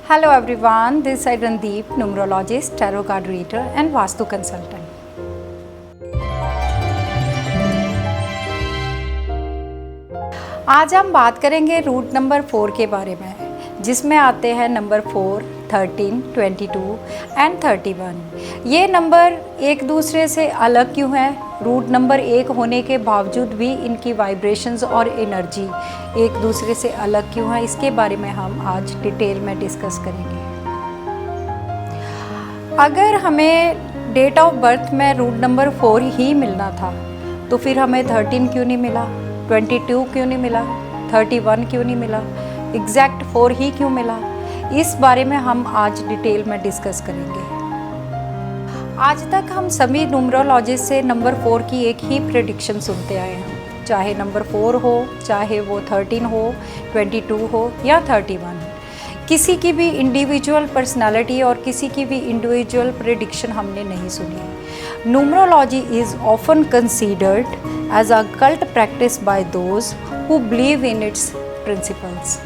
Hello everyone, this is Randeep, numerologist, tarot card reader and vastu consultant. आज हम बात करेंगे रूट नंबर 4 के बारे में, जिसमें आते हैं नंबर 4, 13, 22 एंड 31। ये नंबर एक दूसरे से अलग क्यों है? रूट नंबर 1 होने के बावजूद भी इनकी वाइब्रेशंस और एनर्जी एक दूसरे से अलग क्यों है, इसके बारे में हम आज डिटेल में डिस्कस करेंगे। अगर हमें डेट ऑफ बर्थ में रूट नंबर 4 ही मिलना था तो फिर हमें 13 क्यों नहीं मिला, 22 क्यों नहीं मिला, 31 क्यों नहीं मिला, एग्जैक्ट 4 ही क्यों मिला? इस बारे में हम आज डिटेल में डिस्कस करेंगे। आज तक हम सभी न्यूमरोलॉजिस्ट से नंबर 4 की एक ही प्रेडिक्शन सुनते आए हैं, चाहे नंबर 4 हो, चाहे वो 13 हो, 22 हो या 31। किसी की भी इंडिविजुअल पर्सनालिटी और किसी की भी इंडिविजुअल प्रेडिक्शन हमने नहीं सुनी है। Numerology is often considered as a cult practice by those who believe in its principles.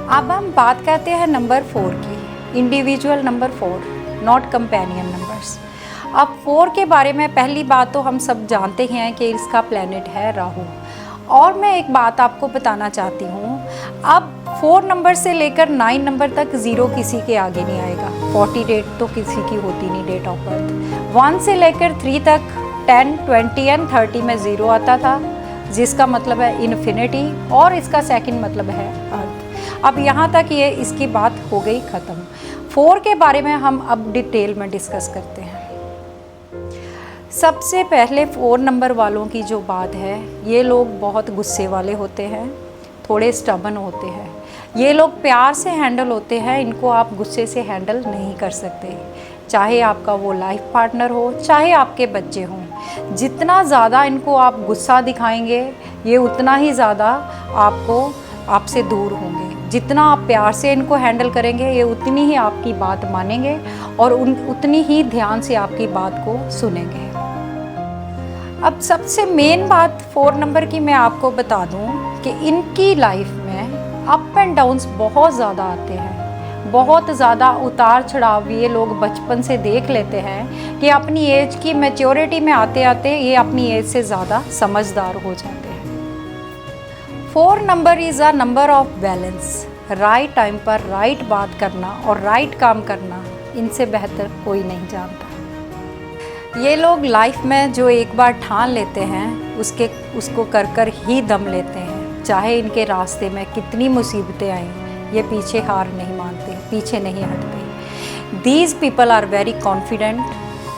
अब हम बात करते हैं नंबर 4 की, individual number 4, not companion numbers. अब 4 के बारे में पहली बात तो हम सब जानते हैं कि इसका प्लैनेट है राहु। और मैं एक बात आपको बताना चाहती हूँ, अब 4 नंबर से लेकर 9 नंबर तक 0 किसी के आगे नहीं आएगा। 40 डेट तो किसी की होती नहीं डेट ऑफ बर्थ। 1 से लेकर 3 तक 10, 20 एंड 30 में 0 आता था, जिसका मतलब है इन्फिनिटी, और इसका सेकंड मतलब है अर्थ। अब यहाँ तक ये इसकी बात हो गई ख़त्म। 4 के बारे में हम अब डिटेल में डिस्कस करते हैं। सबसे पहले 4 नंबर वालों की जो बात है, ये लोग बहुत गुस्से वाले होते हैं, थोड़े स्टबन होते हैं। ये लोग प्यार से हैंडल होते हैं, इनको आप गुस्से से हैंडल नहीं कर सकते। चाहे आपका वो लाइफ पार्टनर हो, चाहे आपके बच्चे हों। जितना ज़्यादा इनको आप गुस्सा दिखाएंगे, ये उतना ही ज़्यादा आपसे दूर होंगे। जितना आप प्यार से इनको हैंडल करेंगे, ये उतनी ही आपकी बात मानेंगे और उतनी ही ध्यान से आपकी बात को सुनेंगे। अब सबसे मेन बात 4 नंबर की मैं आपको बता दूं कि इनकी लाइफ में अप एंड डाउन्स बहुत ज़्यादा आते हैं, बहुत ज़्यादा उतार चढ़ाव ये लोग बचपन से देख लेते हैं कि अपनी एज की मैच्योरिटी में आते आते ये अपनी एज से ज़्यादा समझदार हो जाते हैं। 4 number is a number of balance. Right time पर राइट बात करना और राइट काम करना, इनसे बेहतर कोई नहीं जानता। ये लोग लाइफ में जो एक बार ठान लेते हैं उसको कर कर ही दम लेते हैं। चाहे इनके रास्ते में कितनी मुसीबतें आएं, ये पीछे हार नहीं मानते, पीछे नहीं हटते। These people are very confident,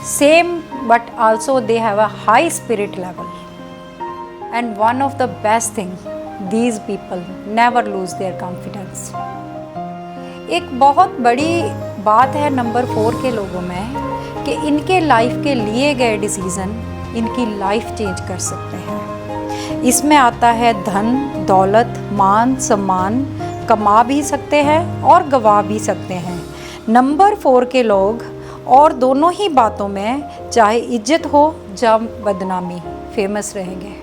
same but also they have a high spirit level. And one of the best thing, these people never lose their confidence. एक बहुत बड़ी बात है नंबर 4 के लोगों में कि इनके लाइफ के लिए गए डिसीज़न इनकी लाइफ चेंज कर सकते हैं। इसमें आता है धन, दौलत, मान, सम्मान, कमा भी सकते हैं और गवा भी सकते हैं। नंबर 4 के लोग और दोनों ही बातों में, चाहे इज्जत हो या बदनामी, फेमस रहेंगे।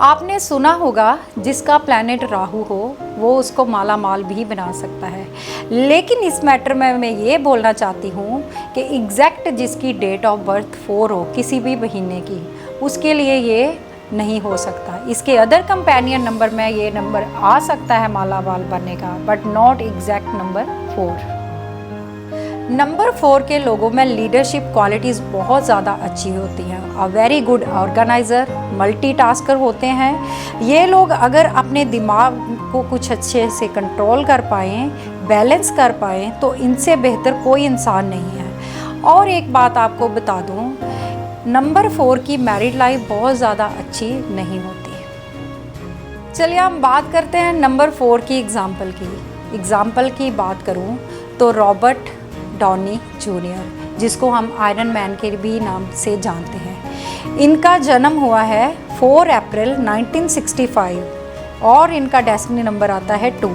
आपने सुना होगा जिसका प्लैनेट राहु हो वो उसको माला माल भी बना सकता है, लेकिन इस मैटर में मैं ये बोलना चाहती हूँ कि एग्जैक्ट जिसकी डेट ऑफ बर्थ 4 हो किसी भी महीने की, उसके लिए ये नहीं हो सकता। इसके अदर कंपेनियन नंबर में ये नंबर आ सकता है माला माल बनने का, but not exact number 4। Number 4 के लोगों में लीडरशिप क्वालिटीज़ बहुत ज़्यादा अच्छी होती हैं। A very good organiser, multitasker होते हैं। ये लोग अगर अपने दिमाग को कुछ अच्छे से कंट्रोल कर पाएँ, बैलेंस कर पाएँ, तो इनसे बेहतर कोई इंसान नहीं है। और एक बात आपको बता दूँ, नंबर 4 की मैरिड लाइफ बहुत ज़्यादा अच्छी नहीं होती है। चलिए हम बात करते हैं नंबर 4 की एग्ज़ाम्पल की बात करूँ तो रॉबर्ट डॉनी जूनियर, जिसको हम आयरन मैन के भी नाम से जानते हैं। इनका जन्म हुआ है 4 अप्रैल 1965 और इनका डेस्टिनी नंबर आता है 2।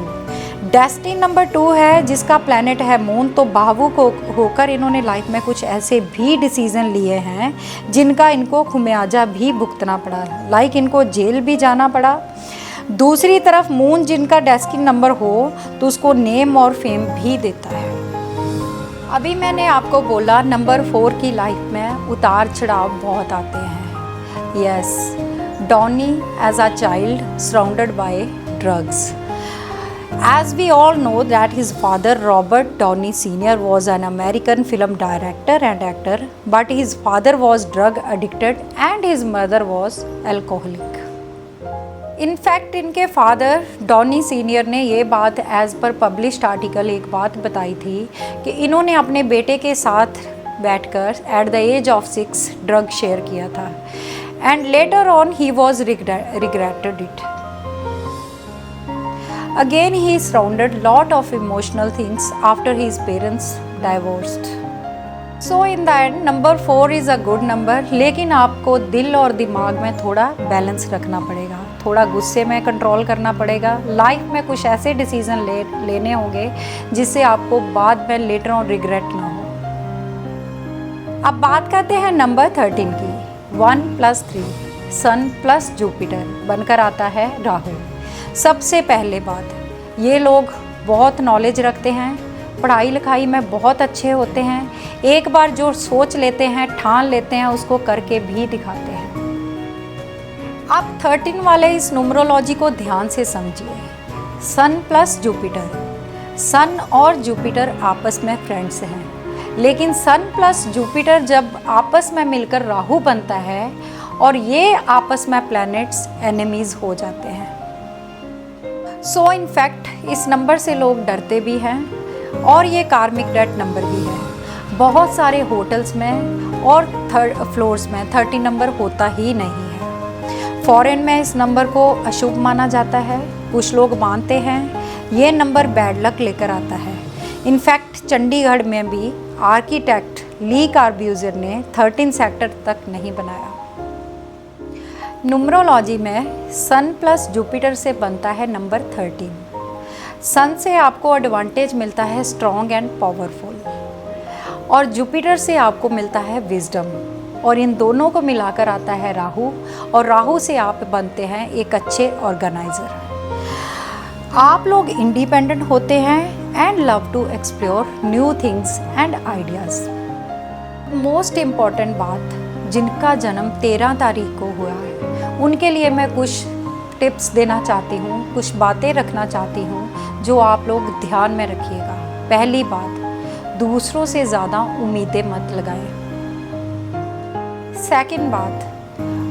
डेस्टिनी नंबर 2 है जिसका प्लैनेट है मून। तो भावुक होकर इन्होंने लाइफ में कुछ ऐसे भी डिसीज़न लिए हैं जिनका इनको खुमियाजा भी भुगतना पड़ा, लाइक इनको जेल भी जाना पड़ा। दूसरी तरफ मून जिनका डेस्टिनी नंबर हो तो उसको नेम और फेम भी देता है। अभी मैंने आपको बोला नंबर 4 की लाइफ में उतार चढ़ाव बहुत आते हैं। Yes, Donny as a child surrounded by drugs. As we all know that his father Robert Downey Sr. was an American film director and actor, but his father was drug addicted and his mother was alcoholic. In fact, इनके father Donny senior ने ये बात as per published article एक बात बताई थी कि इन्होंने अपने बेटे के साथ बैठकर at the age of 6 drug share किया था and later on he was regretted it. Again, he surrounded lot of emotional things after his parents divorced. So in the end, number 4 is a good number. लेकिन आपको दिल और दिमाग में थोड़ा balance रखना पड़ेगा, थोड़ा गुस्से में कंट्रोल करना पड़ेगा. लाइफ में कुछ ऐसे डिसीजन लेने होंगे जिससे आपको बाद में लेटर ऑन रिग्रेट ना हो. अब बात करते हैं नंबर 13 की. 1 + 3 सन प्लस जुपिटर बनकर आता है राहु. सबसे पहले बात, ये लोग बहुत नॉलेज रखते हैं, पढ़ाई लिखाई में बहुत अच्छे होते हैं. एक बार जो सोच लेते हैं, ठान लेते हैं, उसको करके भी दिखाते हैं. आप 13 वाले इस न्यूमरोलॉजी को ध्यान से समझिए. सन प्लस जुपिटर, सन और जुपिटर आपस में फ्रेंड्स हैं, लेकिन सन प्लस जुपिटर जब आपस में मिलकर राहु बनता है और ये आपस में प्लैनेट्स एनिमीज हो जाते हैं. सो इनफैक्ट इस नंबर से लोग डरते भी हैं और ये कार्मिक डेट नंबर भी है. बहुत सारे होटल्स में और 3rd फ्लोर्स में 13 नंबर होता ही नहीं है. फॉरेन में इस नंबर को अशुभ माना जाता है. कुछ लोग मानते हैं ये नंबर बैड लक लेकर आता है. इनफैक्ट चंडीगढ़ में भी आर्किटेक्ट ली कार्ब्यूजर ने 13 सेक्टर तक नहीं बनाया. न्यूमरोलॉजी में सन प्लस जुपिटर से बनता है नंबर 13. सन से आपको एडवांटेज मिलता है स्ट्रॉन्ग एंड पावरफुल, और जुपिटर से आपको मिलता है विजडम, और इन दोनों को मिलाकर आता है राहु, और राहु से आप बनते हैं एक अच्छे ऑर्गेनाइजर. आप लोग इंडिपेंडेंट होते हैं and love to explore new things and ideas. Most important बात, जिनका जन्म 13 तारीख को हुआ है उनके लिए मैं कुछ टिप्स देना चाहती हूँ, कुछ बातें रखना चाहती हूँ जो आप लोग ध्यान में रखिएगा. पहली बात, दूसरों से ज़्यादा उम्मीदें मत लगाएं. सेकंड बात,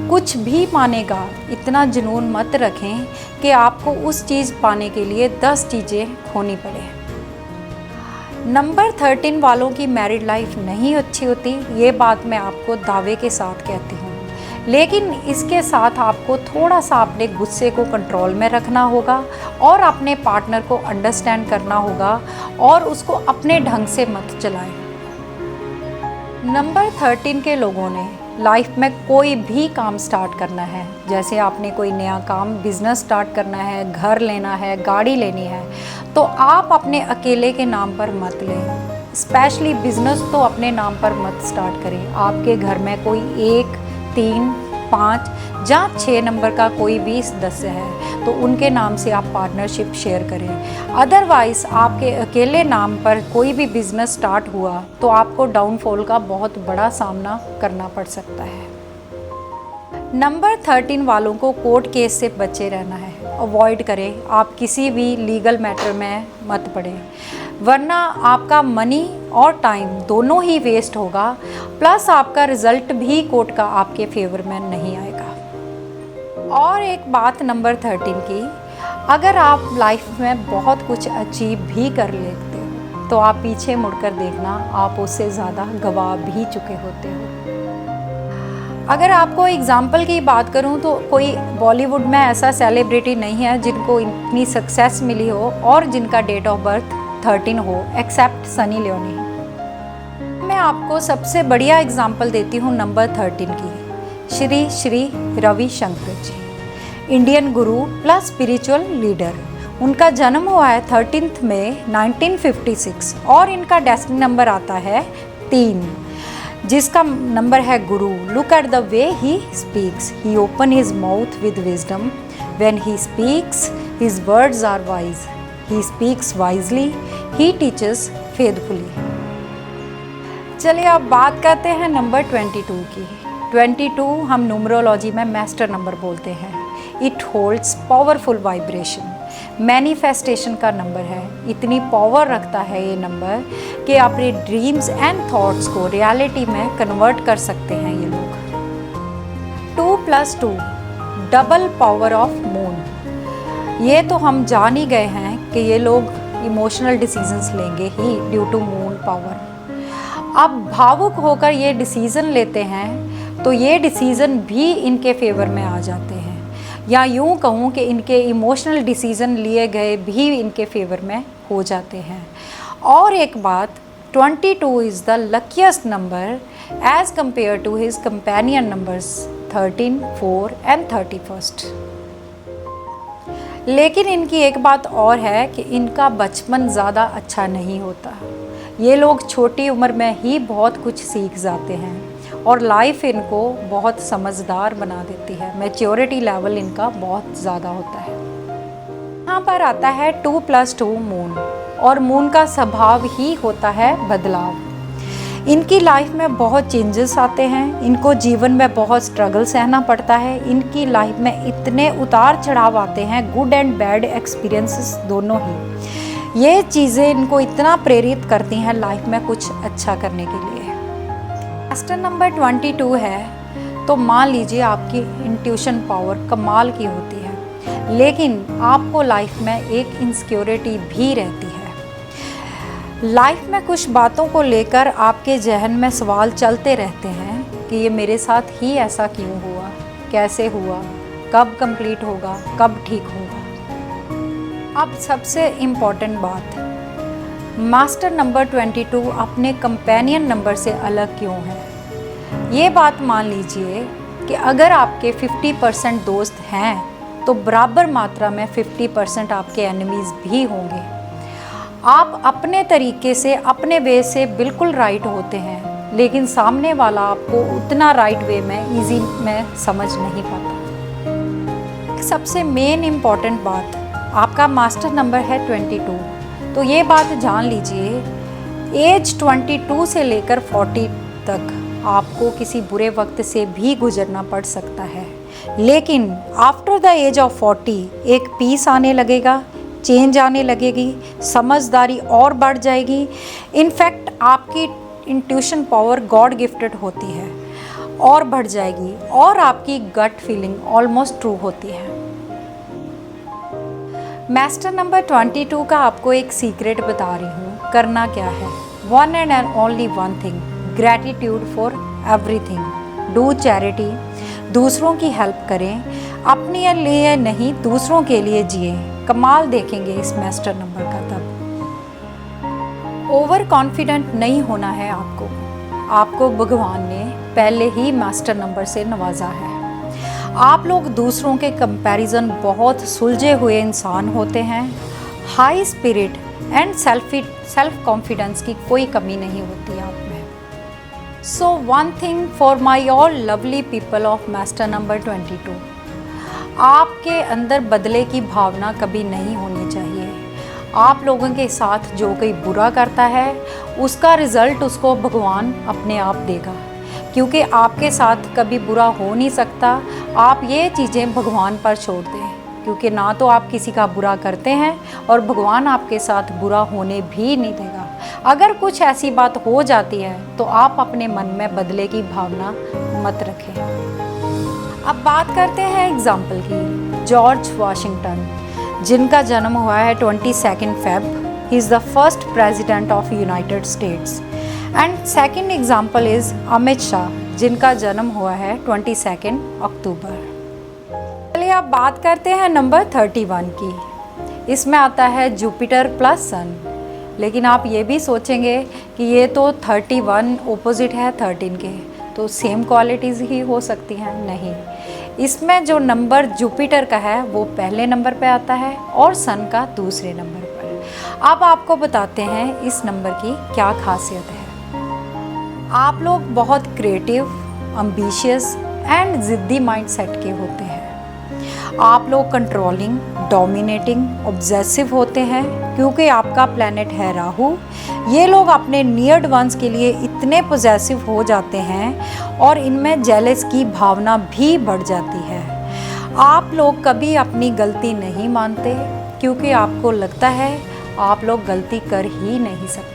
कुछ भी पानेगा इतना जुनून मत रखें कि आपको उस चीज़ पाने के लिए 10 चीज़ें खोनी पड़े. नंबर 13 वालों की मैरिड लाइफ नहीं अच्छी होती, ये बात मैं आपको दावे के साथ कहती हूँ. लेकिन इसके साथ आपको थोड़ा सा अपने गुस्से को कंट्रोल में रखना होगा और अपने पार्टनर को अंडरस्टैंड करना होगा और उसको अपने ढंग से मत चलाएं. नंबर 13 के लोगों ने लाइफ में कोई भी काम स्टार्ट करना है, जैसे आपने कोई नया काम बिजनेस स्टार्ट करना है, घर लेना है, गाड़ी लेनी है, तो आप अपने अकेले के नाम पर मत लें. स्पेशली बिजनेस तो अपने नाम पर मत स्टार्ट करें. आपके घर में कोई 1, 3, 5 या 6 नंबर का कोई भी सदस्य है तो उनके नाम से आप पार्टनरशिप शेयर करें. अदरवाइज़ आपके अकेले नाम पर कोई भी बिजनेस स्टार्ट हुआ तो आपको डाउनफॉल का बहुत बड़ा सामना करना पड़ सकता है. नंबर 13 वालों को कोर्ट केस से बचे रहना है, अवॉइड करें. आप किसी भी लीगल मैटर में मत पड़ें, वरना आपका मनी और टाइम दोनों ही वेस्ट होगा, प्लस आपका रिज़ल्ट भी कोर्ट का आपके फेवर में नहीं आएगा. और एक बात नंबर 13 की, अगर आप लाइफ में बहुत कुछ अचीव भी कर लेते हो तो आप पीछे मुड़कर देखना, आप उससे ज़्यादा गवा भी चुके होते हो. अगर आपको एग्ज़ाम्पल की बात करूं तो कोई बॉलीवुड में ऐसा सेलिब्रिटी नहीं है जिनको इतनी सक्सेस मिली हो और जिनका डेट ऑफ बर्थ 13 हो, एक्सेप्ट सनी लियोनी. मैं आपको सबसे बढ़िया एग्जाम्पल देती हूँ नंबर 13 की. श्री रवि शंकर जी, इंडियन गुरु प्लस स्पिरिचुअल लीडर. उनका जन्म हुआ है 13 मई 1956 और इनका डेस्टिनी नंबर आता है 3, जिसका नंबर है गुरु. Look at the way he speaks, he open his mouth with wisdom, When he speaks, his words are wise. He speaks wisely. He teaches faithfully. चलिए अब बात करते हैं नंबर 22 की। 22 हम न्यूमरोलॉजी में मास्टर नंबर बोलते हैं। It holds powerful vibration, manifestation का नंबर है। इतनी पावर रखता है ये नंबर कि अपने ड्रीम्स एंड थॉट्स को रियलिटी में कन्वर्ट कर सकते हैं ये लोग। 2+2 डबल पावर ऑफ मून। ये तो हम जान ही गए हैं कि ये लोग इमोशनल डिसीजंस लेंगे ही ड्यू टू मून पावर। अब भावुक होकर ये डिसीज़न लेते हैं तो ये डिसीज़न भी इनके फेवर में आ जाते हैं, या यूँ कहूँ कि इनके इमोशनल डिसीज़न लिए गए भी इनके फेवर में हो जाते हैं। और एक बात, 22 is the luckiest number as compare to his companion numbers 13, 4 and 31। लेकिन इनकी एक बात और है कि इनका बचपन ज़्यादा अच्छा नहीं होता। ये लोग छोटी उम्र में ही बहुत कुछ सीख जाते हैं और लाइफ इनको बहुत समझदार बना देती है। मैच्योरिटी लेवल इनका बहुत ज़्यादा होता है। यहाँ पर आता है 2+2 मून, और मून का स्वभाव ही होता है बदलाव। इनकी लाइफ में बहुत चेंजेस आते हैं। इनको जीवन में बहुत स्ट्रगल सहना पड़ता है। इनकी लाइफ में इतने उतार चढ़ाव आते हैं, गुड एंड बैड एक्सपीरियंसेस दोनों ही। ये चीज़ें इनको इतना प्रेरित करती हैं लाइफ में कुछ अच्छा करने के लिए। मास्टर नंबर 22 है तो मान लीजिए आपकी इंट्यूशन पावर कमाल की होती है, लेकिन आपको लाइफ में एक इनसिक्योरिटी भी रहती है। लाइफ में कुछ बातों को लेकर आपके जहन में सवाल चलते रहते हैं कि ये मेरे साथ ही ऐसा क्यों हुआ, कैसे हुआ, कब कंप्लीट होगा, कब ठीक होगा। अब सबसे इम्पॉर्टेंट बात, मास्टर नंबर 22 अपने कंपेनियन नंबर से अलग क्यों है। ये बात मान लीजिए कि अगर आपके 50% दोस्त हैं तो बराबर मात्रा में 50% आपके एनिमीज़ भी होंगे। आप अपने तरीके से, अपने वे से बिल्कुल राइट होते हैं, लेकिन सामने वाला आपको उतना राइट वे में ईजी में समझ नहीं पाता। सबसे मेन इम्पॉर्टेंट बात, आपका मास्टर नंबर है 22, तो ये बात जान लीजिए एज 22 से लेकर 40 तक आपको किसी बुरे वक्त से भी गुजरना पड़ सकता है, लेकिन आफ्टर द एज ऑफ 40 एक पीस आने लगेगा, चेंज आने लगेगी, समझदारी और बढ़ जाएगी। इनफैक्ट आपकी इंट्यूशन पावर गॉड गिफ्टेड होती है और बढ़ जाएगी, और आपकी गट फीलिंग ऑलमोस्ट ट्रू होती है। मास्टर नंबर 22 का आपको एक सीक्रेट बता रही हूँ। करना क्या है, one and only one thing, gratitude for everything. Do charity, दूसरों की हेल्प करें, अपने लिए नहीं दूसरों के लिए जिए। कमाल देखेंगे इस मास्टर नंबर का तब। ओवर कॉन्फिडेंट नहीं होना है आपको। आपको भगवान ने पहले ही मास्टर नंबर से नवाजा है। आप लोग दूसरों के कंपैरिजन बहुत सुलझे हुए इंसान होते हैं। High spirit and self confidence की कोई कमी नहीं होती आप में। So one thing for my all lovely people of master number 22, आपके अंदर बदले की भावना कभी नहीं होनी चाहिए। आप लोगों के साथ जो कोई बुरा करता है उसका रिज़ल्ट उसको भगवान अपने आप देगा, क्योंकि आपके साथ कभी बुरा हो नहीं सकता। आप ये चीज़ें भगवान पर छोड़ दें, क्योंकि ना तो आप किसी का बुरा करते हैं और भगवान आपके साथ बुरा होने भी नहीं देगा। अगर कुछ ऐसी बात हो जाती है तो आप अपने मन में बदले की भावना मत रखें। अब बात करते हैं एग्जाम्पल की। जॉर्ज वाशिंगटन, जिनका जन्म हुआ है 22 Feb, he is the first president of United states. And second example is Amit Shah, जिनका जन्म हुआ है 22 अक्टूबर। चलिए अब बात करते हैं नंबर 31 की। इसमें आता है जुपिटर प्लस सन। लेकिन आप ये भी सोचेंगे कि ये तो 31 ओपोजिट है 13 के, तो सेम क्वालिटीज़ ही हो सकती हैं। नहीं, इसमें जो नंबर जुपिटर का है वो पहले नंबर पे आता है और सन का दूसरे नंबर पर। अब आपको बताते हैं इस नंबर की क्या खासियत है। आप लोग बहुत क्रिएटिव, एम्बिशियस एंड ज़िद्दी माइंडसेट के होते हैं। आप लोग कंट्रोलिंग, डोमिनेटिंग, ऑब्सेसिव होते हैं क्योंकि आपका प्लैनेट है राहु। ये लोग अपने नियर्ड वंस के लिए इतने पॉजेसिव हो जाते हैं और इनमें जेलस की भावना भी बढ़ जाती है। आप लोग कभी अपनी गलती नहीं मानते क्योंकि आपको लगता है आप लोग गलती कर ही नहीं सकते।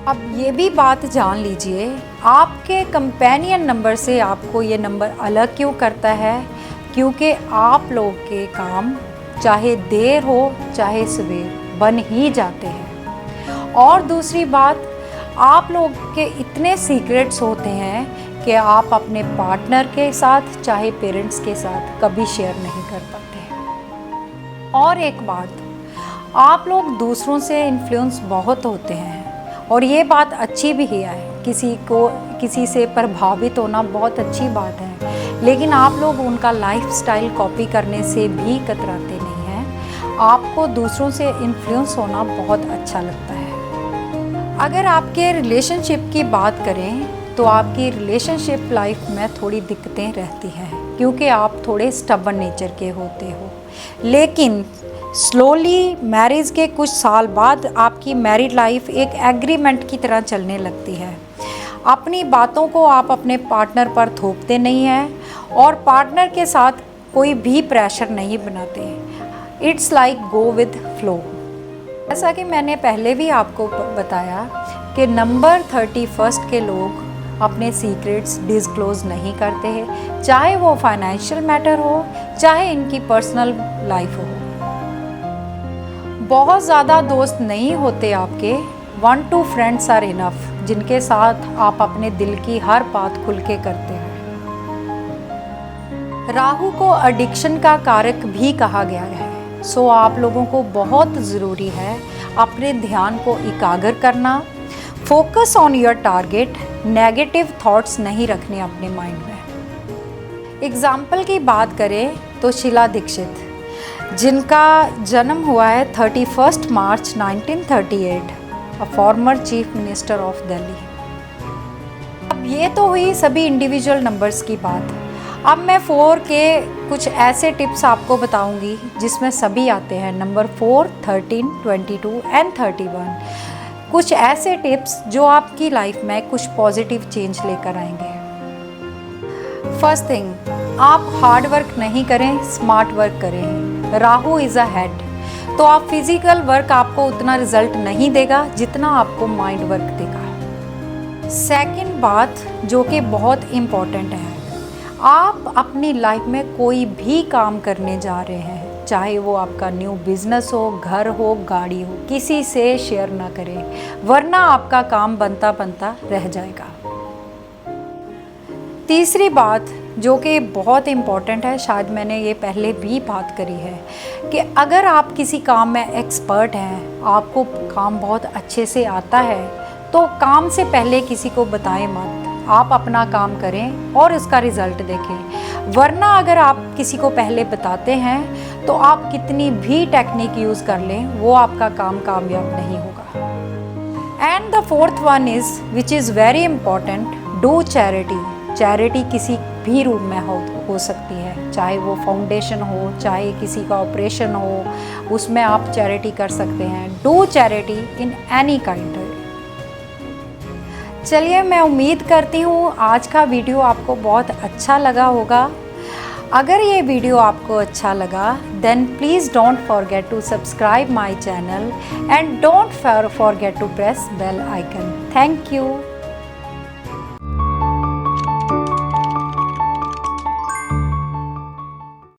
अब ये भी बात जान लीजिए, आपके कंपेनियन नंबर से आपको ये नंबर अलग क्यों करता है, क्योंकि आप लोग के काम चाहे देर हो चाहे सवेर बन ही जाते हैं। और दूसरी बात, आप लोग के इतने सीक्रेट्स होते हैं कि आप अपने पार्टनर के साथ चाहे पेरेंट्स के साथ कभी शेयर नहीं कर पाते। और एक बात, आप लोग दूसरों से इन्फ्लुएंस बहुत होते हैं और ये बात अच्छी भी है। किसी से प्रभावित होना बहुत अच्छी बात है, लेकिन आप लोग उनका लाइफस्टाइल कॉपी करने से भी कतराते नहीं हैं। आपको दूसरों से इन्फ्लुएंस होना बहुत अच्छा लगता है। अगर आपके रिलेशनशिप की बात करें तो आपकी रिलेशनशिप लाइफ में थोड़ी दिक्कतें रहती हैं क्योंकि आप थोड़े स्टबर्न नेचर के होते हो, लेकिन स्लोली मैरिज के कुछ साल बाद आपकी मैरिड लाइफ एक एग्रीमेंट की तरह चलने लगती है। अपनी बातों को आप अपने पार्टनर पर थोपते नहीं हैं और पार्टनर के साथ कोई भी प्रेशर नहीं बनाते। It's like go with flow. जैसा कि मैंने पहले भी आपको बताया कि नंबर 31 के लोग अपने सीक्रेट्स डिस्क्लोज नहीं करते हैं, चाहे वो फाइनेंशियल मैटर हो चाहे इनकी पर्सनल लाइफ हो। बहुत ज़्यादा दोस्त नहीं होते आपके, 1-2 फ्रेंड्स आर इनफ, जिनके साथ आप अपने दिल की हर बात खुल के करते हैं। राहु को एडिक्शन का कारक भी कहा गया है, सो आप लोगों को बहुत ज़रूरी है अपने ध्यान को एकाग्र करना, focus on your target, negative thoughts नहीं रखने अपने माइंड में। एग्जाम्पल की बात करें तो शीला दीक्षित, जिनका जन्म हुआ है 31 मार्च 1938, a former chief minister of Delhi. अब ये तो हुई सभी इंडिविजुअल नंबर्स की बात। अब मैं 4 के कुछ ऐसे टिप्स आपको बताऊंगी जिसमें सभी आते हैं, नंबर 4, 13, 22 एंड 31। कुछ ऐसे टिप्स जो आपकी लाइफ में कुछ पॉजिटिव चेंज लेकर आएंगे। फर्स्ट थिंग, आप हार्ड वर्क नहीं करें, स्मार्ट वर्क करें। राहु इज़ अ हेड, तो आप फिजिकल वर्क आपको उतना रिजल्ट नहीं देगा जितना आपको माइंड वर्क देगा। सेकंड बात जो कि बहुत इम्पॉर्टेंट है, आप अपनी लाइफ में कोई भी काम करने जा रहे हैं, चाहे वो आपका न्यू बिजनेस हो, घर हो, गाड़ी हो, किसी से शेयर ना करें, वरना आपका काम बनता बनता रह जाएगा। तीसरी बात जो कि बहुत इम्पॉर्टेंट है, शायद मैंने ये पहले भी बात करी है, कि अगर आप किसी काम में एक्सपर्ट हैं, आपको काम बहुत अच्छे से आता है, तो काम से पहले किसी को बताएं मत, आप अपना काम करें और इसका रिज़ल्ट देखें। वरना अगर आप किसी को पहले बताते हैं तो आप कितनी भी टेक्निक यूज़ कर लें, वो आपका काम कामयाब नहीं होगा। And the fourth one is which is very important, do charity. Charity किसी भी रूप में हो सकती है, चाहे वो फाउंडेशन हो, चाहे किसी का ऑपरेशन हो, उसमें आप चैरिटी कर सकते हैं। Do charity in any kind. चलिए, मैं उम्मीद करती हूँ आज का वीडियो आपको बहुत अच्छा लगा होगा। अगर ये वीडियो आपको अच्छा लगा, then please don't forget to subscribe my channel and don't forget to press bell icon. Thank you.